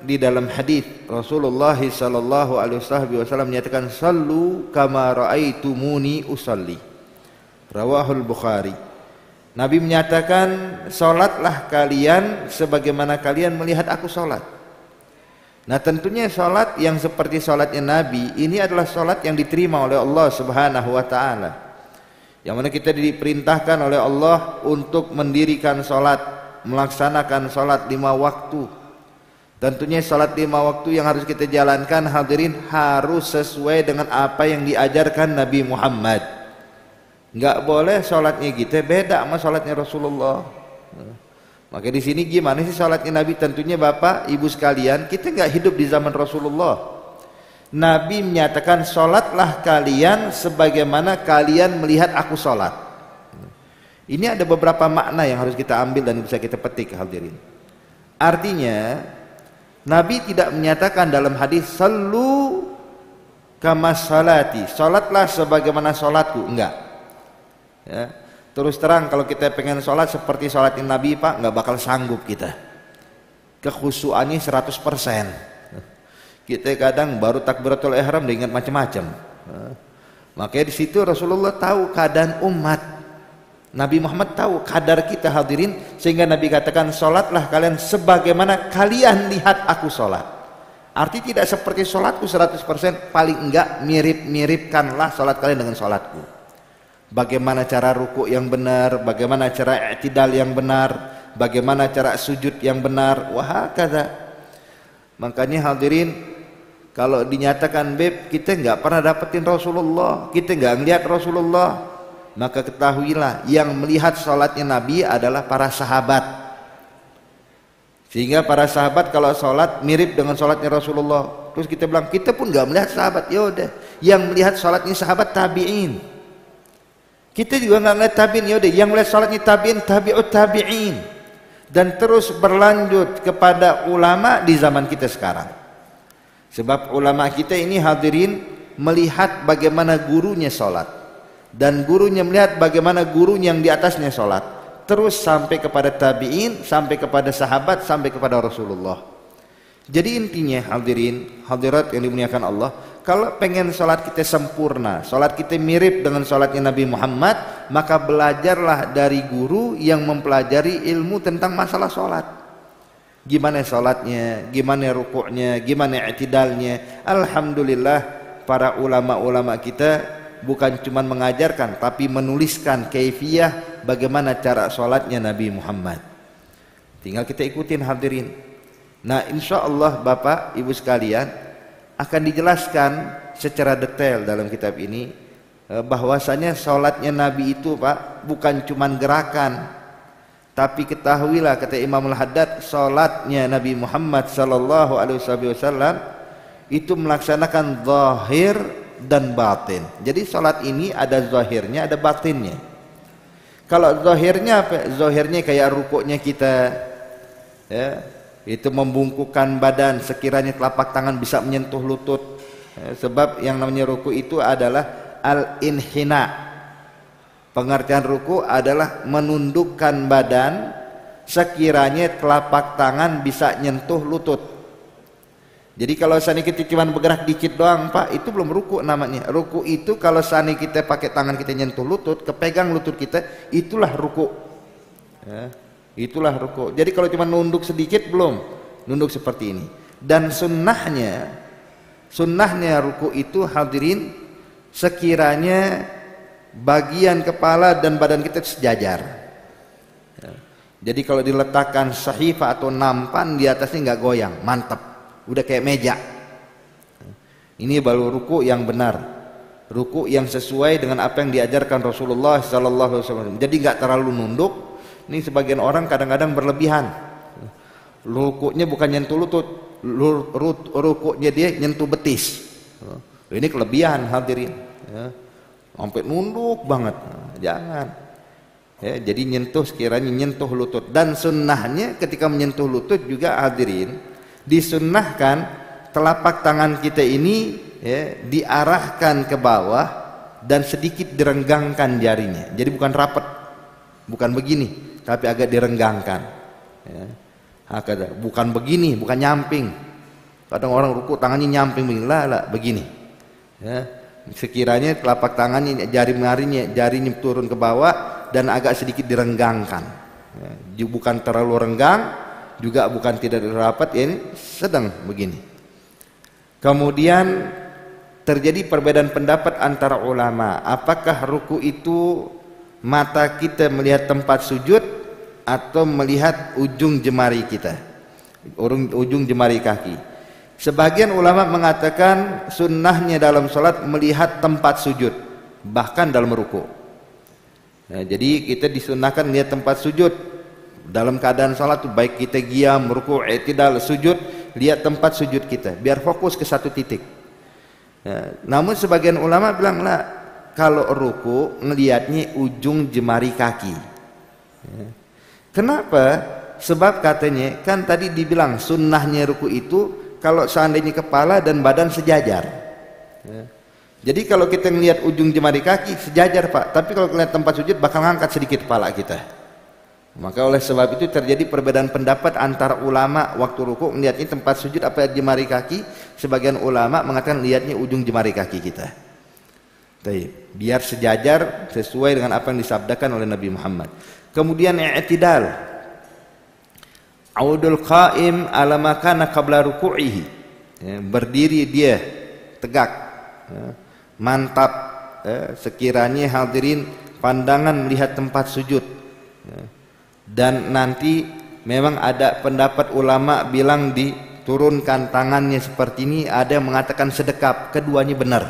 di dalam hadis Rasulullah sallallahu alaihi wasallam menyatakan sallu kama raaitumuni usalli. Rawahul Bukhari. Nabi menyatakan salatlah kalian sebagaimana kalian melihat aku salat. Nah, tentunya salat yang seperti salatnya Nabi ini adalah salat yang diterima oleh Allah Subhanahu wa taala. Yang mana kita diperintahkan oleh Allah untuk mendirikan salat, melaksanakan salat 5 waktu. Tentunya salat 5 waktu yang harus kita jalankan hadirin harus sesuai dengan apa yang diajarkan Nabi Muhammad. Enggak boleh salatnya kita beda sama salatnya Rasulullah. Maka di sini gimana sih salatnya Nabi? Tentunya Bapak, Ibu sekalian, kita enggak hidup di zaman Rasulullah. Nabi menyatakan salatlah kalian sebagaimana kalian melihat aku salat. Ini ada beberapa makna yang harus kita ambil dan bisa kita petik hadirin. Artinya Nabi tidak menyatakan dalam hadis sallu kama salati, salatlah sebagaimana salatku, enggak. Ya. Terus terang kalau kita pengen salat seperti salatnya Nabi Pak, enggak bakal sanggup kita. Kekhusyuannya 100%. Kita kadang baru takbiratul ihram udah ingat macam-macam. Makanya di situ Rasulullah tahu keadaan umat. Nabi Muhammad tahu kadar kita hadirin, sehingga Nabi katakan salatlah kalian sebagaimana kalian lihat aku salat. Arti tidak seperti salatku 100%, paling enggak mirip-miripkanlah salat kalian dengan salatku. Bagaimana cara ruku yang benar, bagaimana cara i'tidal yang benar, bagaimana cara sujud yang benar, wahakadha. Makanya hadirin, kalau dinyatakan beb kita enggak pernah dapetin Rasulullah, kita enggak ngelihat Rasulullah, maka ketahuilah yang melihat salatnya Nabi adalah para sahabat. Sehingga para sahabat kalau salat mirip dengan salatnya Rasulullah. Terus kita bilang kita pun enggak melihat sahabat, ya udah. Yang melihat salatnya sahabat tabi'in. Kita juga enggak melihat tabi'in, ya udah. Yang melihat salatnya tabi'in, tabi'ut tabi'in. Dan terus berlanjut kepada ulama di zaman kita sekarang. Sebab ulama kita ini hadirin melihat bagaimana gurunya salat. Dan gurunya melihat bagaimana guru yang di atasnya sholat, terus sampai kepada tabi'in, sampai kepada sahabat, sampai kepada Rasulullah. Jadi intinya hadirin, hadirat yang dimuliakan Allah, kalau pengen sholat kita sempurna, sholat kita mirip dengan sholatnya Nabi Muhammad, maka belajarlah dari guru yang mempelajari ilmu tentang masalah sholat. Gimana sholatnya, gimana rukuknya, gimana i'tidalnya. Alhamdulillah para ulama-ulama kita bukan cuma mengajarkan tapi menuliskan kaifiyah bagaimana cara sholatnya Nabi Muhammad. Tinggal kita ikutin hadirin. Nah, insya Allah Bapak Ibu sekalian akan dijelaskan secara detail dalam kitab ini bahwasanya sholatnya Nabi itu Pak bukan cuma gerakan, tapi ketahuilah kata Imam Al-Haddad, sholatnya Nabi Muhammad sallallahu alaihi wasallam itu melaksanakan zahir dan batin. Jadi salat ini ada zahirnya, ada batinnya. Kalau zahirnya apa? Zahirnya kayak rukuknya kita, ya, itu membungkukkan badan sekiranya telapak tangan bisa menyentuh lutut. Ya, sebab yang namanya ruku itu adalah al-inhina. Pengertian ruku adalah menundukkan badan sekiranya telapak tangan bisa nyentuh lutut. Jadi kalau seandainya kita cuma bergerak dikit doang Pak, itu belum ruku namanya. Ruku itu kalau seandainya kita pakai tangan kita nyentuh lutut, kepegang lutut kita, itulah ruku. Ya, itulah ruku. Jadi kalau cuma nunduk sedikit belum, nunduk seperti ini. Dan sunnahnya ruku itu hadirin sekiranya bagian kepala dan badan kita sejajar. Ya. Jadi kalau diletakkan sahifah atau nampan di atasnya nggak goyang, mantap. Udah kayak meja. Ini baru ruku yang benar, ruku yang sesuai dengan apa yang diajarkan Rasulullah sallallahu alaihi wasallam. Jadi nggak terlalu nunduk. Ini sebagian orang kadang-kadang berlebihan. Rukunya bukan nyentuh lutut, rukunya dia nyentuh betis. Ini kelebihan hadirin. Ya. Sampai nunduk banget. Jangan. Ya, jadi nyentuh sekiranya nyentuh lutut. Dan sunnahnya ketika menyentuh lutut juga hadirin, disunnahkan telapak tangan kita ini ya, diarahkan ke bawah dan sedikit direnggangkan jarinya. Jadi bukan rapat, bukan begini, tapi agak direnggangkan. Ya. Bukan begini, bukan nyamping, Kadang orang ruku tangannya nyamping begini, lah begini. Ya. Sekiranya telapak tangannya, jarinya turun ke bawah dan agak sedikit direnggangkan. Ya. Bukan terlalu renggang, juga bukan tidak rapat, ya, ini sedang begini. Kemudian terjadi perbedaan pendapat antara ulama, apakah ruku itu mata kita melihat tempat sujud atau melihat ujung jemari kita, ujung jemari kaki. Sebagian ulama mengatakan sunnahnya dalam sholat melihat tempat sujud, bahkan dalam ruku. Nah, jadi kita disunnahkan lihat tempat sujud dalam keadaan sholat tuh, baik kita qiyam, ruku, i'tidal, sujud, lihat tempat sujud kita biar fokus ke satu titik. Ya, namun sebagian ulama bilang lah, kalau ruku ngelihatnya ujung jemari kaki. Ya. Kenapa? Sebab katanya kan tadi dibilang sunnahnya ruku itu kalau seandainya kepala dan badan sejajar. Ya. Jadi kalau kita ngelihat ujung jemari kaki sejajar Pak, tapi kalau ngelihat tempat sujud bakal ngangkat sedikit kepala kita. Maka oleh sebab itu terjadi perbedaan pendapat antara ulama waktu ruku melihatnya tempat sujud apa jemari kaki. Sebagian ulama mengatakan lihatnya ujung jemari kaki kita. Biar sejajar sesuai dengan apa yang disabdakan oleh Nabi Muhammad. Kemudian i'tidal, audul qaim ala makana qabla ruku'ihi, ya, berdiri dia tegak, ya, mantap, ya, sekiranya hadirin pandangan melihat tempat sujud, ya. Dan nanti memang ada pendapat ulama bilang diturunkan tangannya seperti ini, ada yang mengatakan sedekap. Keduanya benar,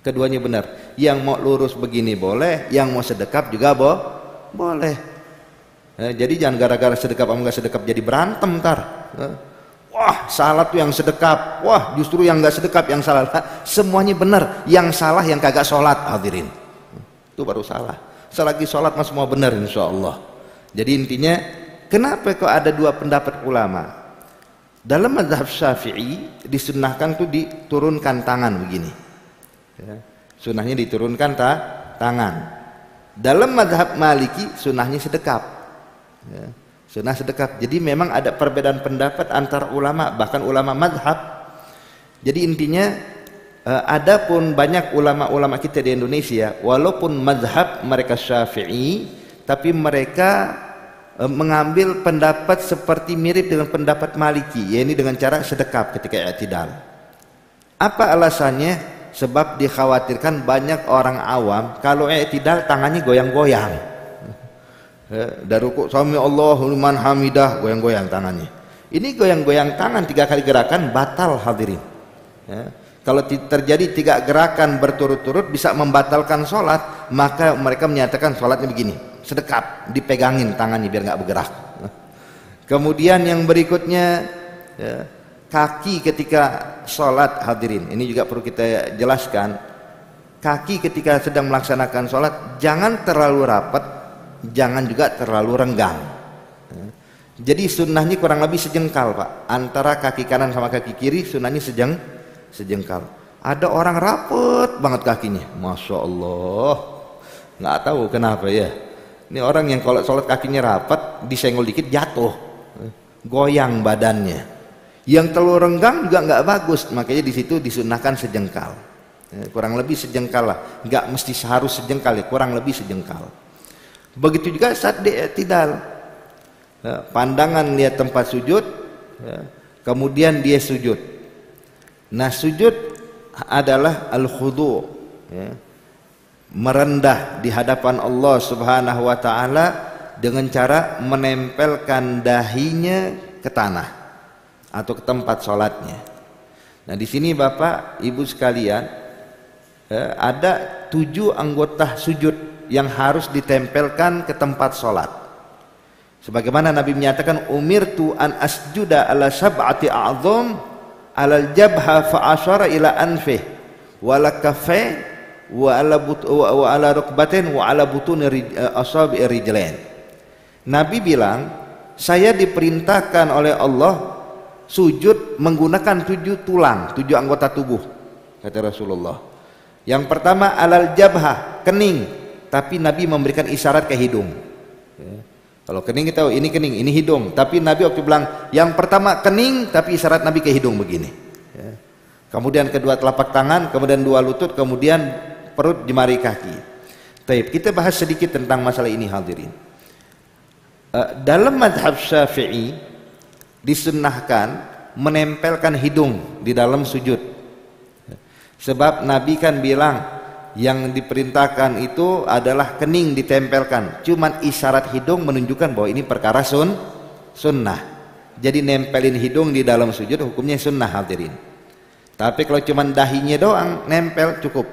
keduanya benar. Yang mau lurus begini boleh, yang mau sedekap juga boleh. Jadi jangan gara-gara sedekap sama nggak sedekap jadi berantem ntar. Wah salah tuh yang sedekap, wah justru yang nggak sedekap yang salah. Semuanya benar, yang salah yang kagak sholat hadirin. Itu baru salah. Selagi sholat mas semua benar insya Allah. Jadi intinya kenapa kok ada dua pendapat ulama? Dalam mazhab Syafi'i disunnahkan tuh diturunkan tangan begini. Ya, sunnahnya diturunkan tangan. Dalam mazhab Maliki sunnahnya sedekap. Ya, sunnah sedekap. Jadi memang ada perbedaan pendapat antara ulama, bahkan ulama mazhab. Jadi intinya adapun banyak ulama-ulama kita di Indonesia, walaupun mazhab mereka Syafi'i, tapi mereka mengambil pendapat seperti mirip dengan pendapat Maliki, yaitu dengan cara sedekap ketika i'tidal. Apa alasannya? Sebab dikhawatirkan banyak orang awam kalau i'tidal tangannya goyang-goyang. Dari ruku sami Allahu liman hamidah, goyang-goyang tangannya. Ini goyang-goyang tangan 3 kali gerakan batal hadirin. Ya. Kalau terjadi 3 gerakan berturut-turut bisa membatalkan sholat, maka mereka menyatakan sholatnya begini, sedekap, dipegangin tangannya biar nggak bergerak. Kemudian yang berikutnya, ya, kaki ketika sholat hadirin, ini juga perlu kita jelaskan. Kaki ketika sedang melaksanakan sholat jangan terlalu rapat, jangan juga terlalu renggang. Jadi sunnahnya kurang lebih sejengkal Pak, antara kaki kanan sama kaki kiri sunnahnya sejengkal. Ada orang rapet banget kakinya, masya Allah, nggak tahu kenapa ya. Ini orang yang kalau sholat kakinya rapat, disenggol dikit jatuh, goyang badannya. Yang terlalu renggang juga nggak bagus, makanya di situ disunnahkan sejengkal. Kurang lebih sejengkal lah, nggak mesti harus sejengkal ya, kurang lebih sejengkal. Begitu juga saat i'tidal, pandangan lihat tempat sujud, kemudian dia sujud. Nah sujud adalah al-khudu', ya, merendah di hadapan Allah Subhanahu wa taala dengan cara menempelkan dahinya ke tanah atau ke tempat sholatnya. Nah di sini Bapak Ibu sekalian, ada 7 anggota sujud yang harus ditempelkan ke tempat sholat. Sebagaimana Nabi menyatakan, umirtu an asjuda ala sab'ati a'zam alal jabha fa asyara ila anfih wala kafain wa ala rukbatin wa ala butun asabi rijlain. Nabi bilang, saya diperintahkan oleh Allah sujud menggunakan 7 tulang, 7 anggota tubuh, kata Rasulullah. Yang pertama alal jabha, kening, tapi Nabi memberikan isyarat ke hidung. Kalau kening kita tahu ini kening, ini hidung. Tapi Nabi waktu bilang yang pertama kening, tapi isyarat Nabi ke hidung begini. Ya. Kemudian kedua telapak tangan, kemudian dua lutut, kemudian perut, jemari kaki. Taib, kita bahas sedikit tentang masalah ini hadirin. Dalam mazhab Syafi'i disunnahkan menempelkan hidung di dalam sujud. Sebab Nabi kan bilang yang diperintahkan itu adalah kening ditempelkan, cuman isyarat hidung menunjukkan bahwa ini perkara sunnah. Jadi nempelin hidung di dalam sujud hukumnya sunnah hadirin. Tapi kalau cuman dahinya doang nempel cukup,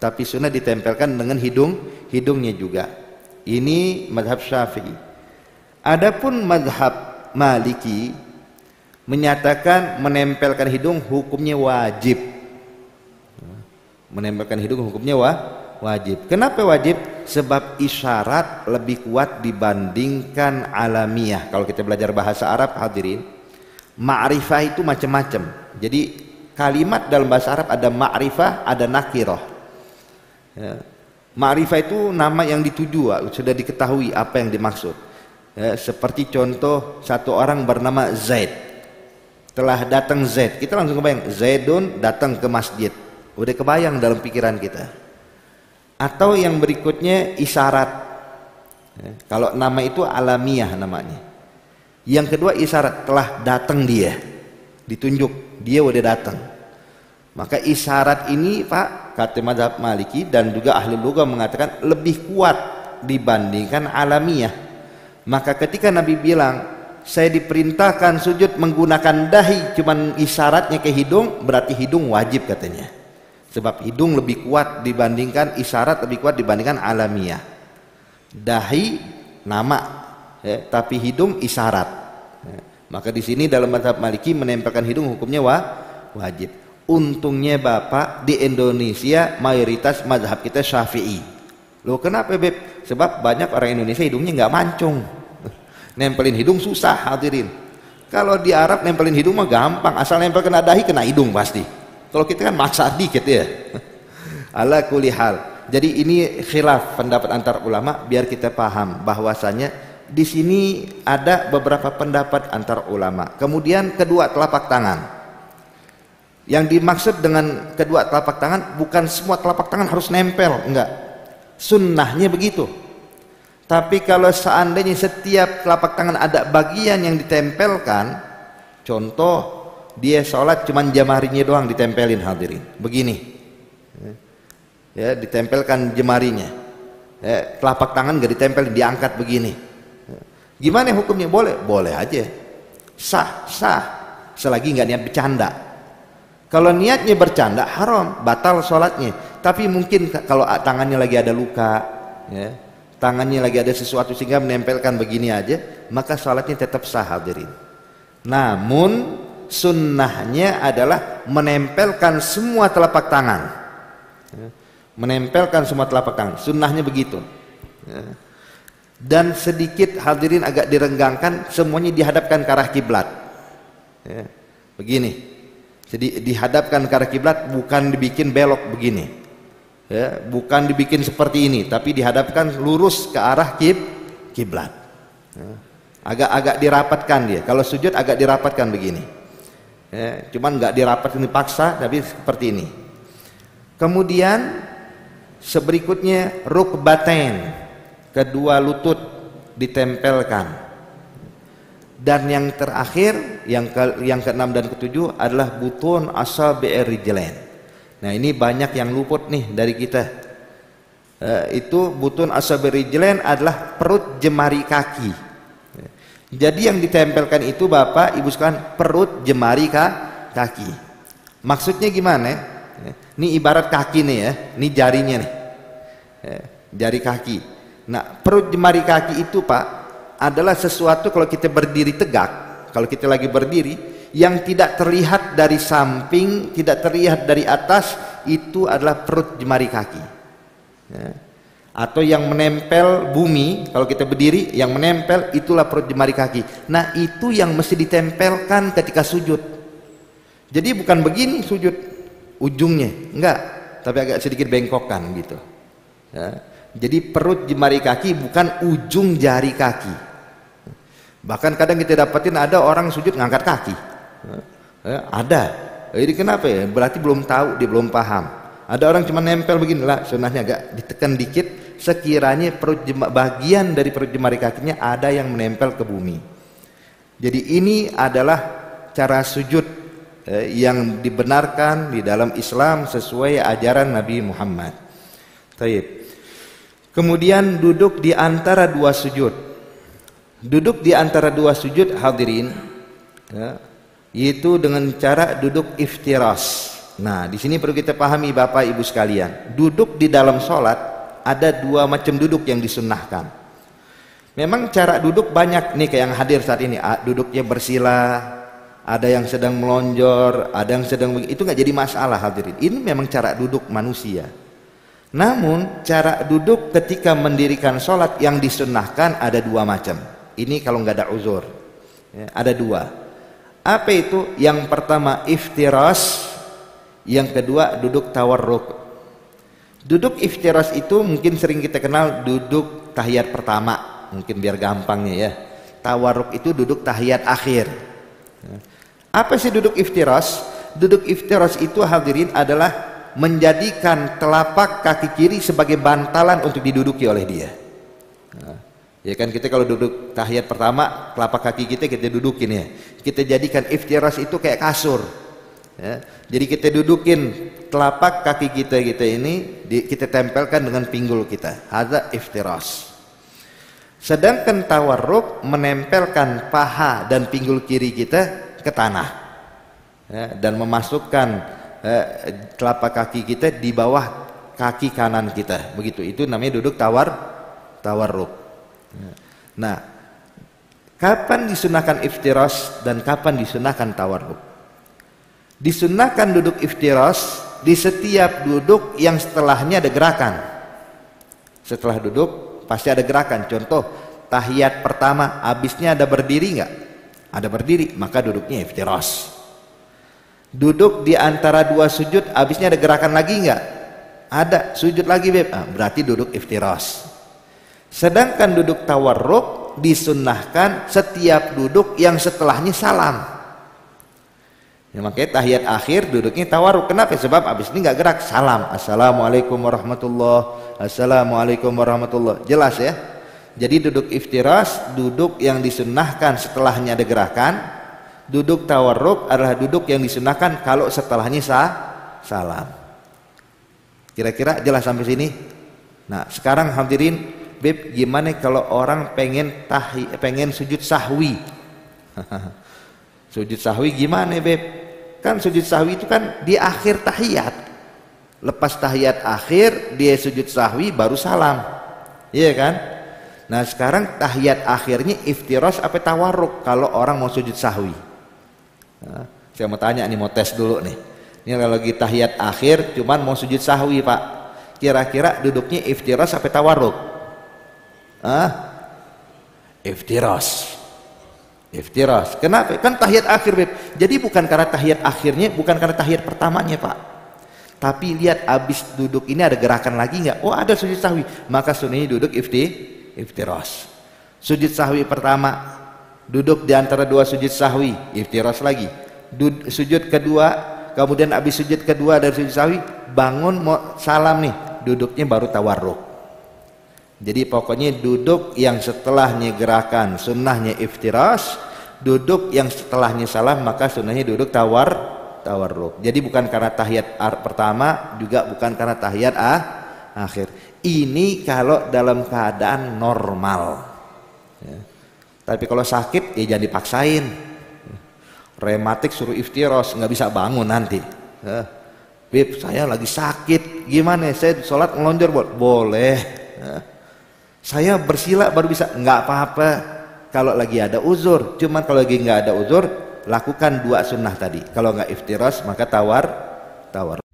tapi sunnah ditempelkan dengan hidungnya juga. Ini mazhab Syafi'i. Adapun mazhab Maliki menyatakan menempelkan hidung hukumnya wajib. Menempelkan hidung hukumnya wajib. Kenapa wajib? Sebab isyarat lebih kuat dibandingkan alamiah. Kalau kita belajar bahasa Arab hadirin, ma'rifah itu macam-macam. Jadi kalimat dalam bahasa Arab ada ma'rifah, ada nakirah. Ya. Ma'rifah itu nama yang dituju, sudah diketahui apa yang dimaksud. Ya, seperti contoh satu orang bernama Zaid. Telah datang Zaid, kita langsung kebayang Zaidun datang ke masjid. Udah kebayang dalam pikiran kita. Atau yang berikutnya isyarat. Ya, kalau nama itu alamiah namanya. Yang kedua isyarat, telah datang dia, ditunjuk dia udah datang. Maka isyarat ini Pak, kata mazhab Maliki dan juga ahli lugah mengatakan lebih kuat dibandingkan alamiah. Maka ketika Nabi bilang saya diperintahkan sujud menggunakan dahi, cuman isyaratnya ke hidung, berarti hidung wajib katanya. Sebab hidung lebih kuat dibandingkan isyarat, lebih kuat dibandingkan alamiah. Dahi nama, ya, tapi hidung isyarat. Ya. Maka di sini dalam mazhab Maliki menempelkan hidung hukumnya wajib. Untungnya Bapak di Indonesia mayoritas mazhab kita Syafi'i. Loh kenapa Beb? Sebab banyak orang Indonesia hidungnya nggak mancung. Nempelin hidung susah hadirin. Kalau di Arab nempelin hidung mah gampang, asal nempel kena dahi kena hidung pasti. Kalau kita kan maksa dikit ya. Ala kulli hal. Jadi ini khilaf pendapat antar ulama biar kita paham bahwasanya di sini ada beberapa pendapat antar ulama. Kemudian kedua telapak tangan. Yang dimaksud dengan kedua telapak tangan bukan semua telapak tangan harus nempel, enggak. Sunnahnya begitu. Tapi kalau seandainya setiap telapak tangan ada bagian yang ditempelkan, contoh dia sholat cuman jemarinya doang ditempelin hadirin begini, ya ditempelkan jemarinya, ya, telapak tangan gak ditempelin, diangkat begini, gimana hukumnya? Boleh aja, sah selagi nggak niat bercanda. Kalau niatnya bercanda haram, batal sholatnya. Tapi mungkin kalau tangannya lagi ada luka, ya, tangannya lagi ada sesuatu sehingga menempelkan begini aja, maka sholatnya tetap sah hadirin. Namun sunnahnya adalah menempelkan semua telapak tangan, menempelkan semua telapak tangan, sunnahnya begitu. Dan sedikit hadirin agak direnggangkan, semuanya dihadapkan ke arah kiblat, begini, jadi dihadapkan ke arah kiblat, bukan dibikin belok begini, bukan dibikin seperti ini, tapi dihadapkan lurus ke arah kiblat. Agak-agak dirapatkan dia, kalau sujud agak dirapatkan begini. Ya, cuman nggak dirapatkan dipaksa, tapi seperti ini. Kemudian seberikutnya rukbatain, kedua lutut ditempelkan. Dan yang terakhir yang keenam dan ketujuh adalah butun asabi'ir rijlain. Nah ini banyak yang luput nih dari kita. Itu butun asabi'ir rijlain adalah perut jemari kaki. Jadi yang ditempelkan itu Bapak Ibu sekalian perut jemari kaki. Maksudnya gimana? Ini ibarat kaki nih ya, ini jarinya nih, jari kaki. Nah perut jemari kaki itu Pak adalah sesuatu kalau kita berdiri tegak, kalau kita lagi berdiri yang tidak terlihat dari samping, tidak terlihat dari atas, itu adalah perut jemari kaki. Atau yang menempel bumi, kalau kita berdiri yang menempel itulah perut jemari kaki. Nah itu yang mesti ditempelkan ketika sujud. Jadi bukan begini sujud ujungnya, enggak, tapi agak sedikit bengkokkan gitu ya. Jadi perut jemari kaki bukan ujung jari kaki, Bahkan kadang kita dapetin ada orang sujud ngangkat kaki. Ada. Jadi kenapa ya? Berarti belum tahu, dia belum paham. Ada orang cuma nempel beginilah, sunnahnya agak ditekan dikit, sekiranya bagian dari perut jemari kakinya ada yang menempel ke bumi. Jadi ini adalah cara sujud yang dibenarkan di dalam Islam sesuai ajaran Nabi Muhammad. Taib. Kemudian duduk di antara dua sujud. Duduk di antara dua sujud hadirin, ya, yaitu dengan cara duduk iftiras. Nah, di sini perlu kita pahami Bapak Ibu sekalian. Duduk di dalam sholat ada dua macam duduk yang disunnahkan. Memang cara duduk banyak nih, kayak yang hadir saat ini. Duduknya bersila, ada yang sedang melonjor, ada yang sedang itu nggak jadi masalah hadirin. Ini memang cara duduk manusia. Namun cara duduk ketika mendirikan sholat yang disunnahkan ada dua macam. Ini kalau nggak ada uzur, ya, ada dua. Apa itu? Yang pertama iftiras, yang kedua duduk tawarruk. Duduk iftiras itu mungkin sering kita kenal duduk tahiyat pertama, mungkin biar gampangnya ya. Tawarruk itu duduk tahiyat akhir. Apa sih duduk iftiras? Duduk iftiras itu hadirin adalah menjadikan telapak kaki kiri sebagai bantalan untuk diduduki oleh dia. Ya kan, kita kalau duduk tahiyat pertama, telapak kaki kita dudukin ya. Kita jadikan iftiras itu kayak kasur. Ya. Jadi kita dudukin telapak kaki kita ini, kita tempelkan dengan pinggul kita. Hadza iftiras. Sedangkan tawarruk menempelkan paha dan pinggul kiri kita ke tanah, ya, dan memasukkan telapak kaki kita di bawah kaki kanan kita. Begitu. Itu namanya duduk tawarruk. Nah, kapan disunahkan iftiras dan kapan disunahkan tawarruk? Disunahkan duduk iftiras di setiap duduk yang setelahnya ada gerakan. Setelah duduk pasti ada gerakan. Contoh tahiyat pertama, habisnya ada berdiri nggak? Ada berdiri, maka duduknya iftiras. Duduk di antara dua sujud, habisnya ada gerakan lagi nggak? Ada, sujud lagi beb. Berarti duduk iftiras. Sedangkan duduk tawarruk disunnahkan setiap duduk yang setelahnya salam. Ya, makanya tahiyat akhir duduknya tawarruk. Kenapa? Sebab habis ini nggak gerak, salam. Assalamualaikum warahmatullah. Assalamualaikum warahmatullah. Jelas ya. Jadi duduk iftiras, duduk yang disunnahkan setelahnya ada gerakan. Duduk tawarruk adalah duduk yang disunnahkan kalau setelahnya salam. Kira-kira jelas sampai sini? Nah, sekarang hadirin, beb, gimana kalau orang pengen sujud sahwi? Sujud sahwi gimana beb? Kan sujud sahwi itu kan di akhir tahiyat. Lepas tahiyat akhir dia sujud sahwi baru salam. Iya kan? Nah, sekarang tahiyat akhirnya iftiras apa tawarruk kalau orang mau sujud sahwi? Nah, saya mau tanya nih, mau tes dulu nih. Ini kalau lagi tahiyat akhir cuman mau sujud sahwi, Pak. Kira-kira duduknya iftiras apa tawarruk? Iftiras. Iftiras. Kenapa? Kan tahiyat akhir, beb. Jadi bukan karena tahiyat akhirnya, bukan karena tahiyat pertamanya, Pak. Tapi lihat abis duduk ini ada gerakan lagi nggak? Oh, ada sujud sahwi. Maka sunnahnya duduk iftiras. Sujud sahwi pertama, duduk di antara dua sujud sahwi, iftiras lagi. Sujud kedua, kemudian abis sujud kedua dari sujud sahwi, bangun mau salam nih, duduknya baru tawarruk. Jadi pokoknya duduk yang setelahnya gerakan sunnahnya iftiras, duduk yang setelahnya salam maka sunnahnya duduk tawarruk. Jadi bukan karena tahiyat pertama, juga bukan karena tahiyat akhir. Ini kalau dalam keadaan normal ya. Tapi kalau sakit ya jangan dipaksain. Rematik suruh iftiras, nggak bisa bangun nanti ya. Beb, saya lagi sakit, gimana? Saya sholat ngelonjor boleh ya. Saya bersila baru bisa, nggak apa-apa kalau lagi ada uzur. Cuman kalau lagi nggak ada uzur, lakukan dua sunnah tadi. Kalau nggak iftiras maka tawar.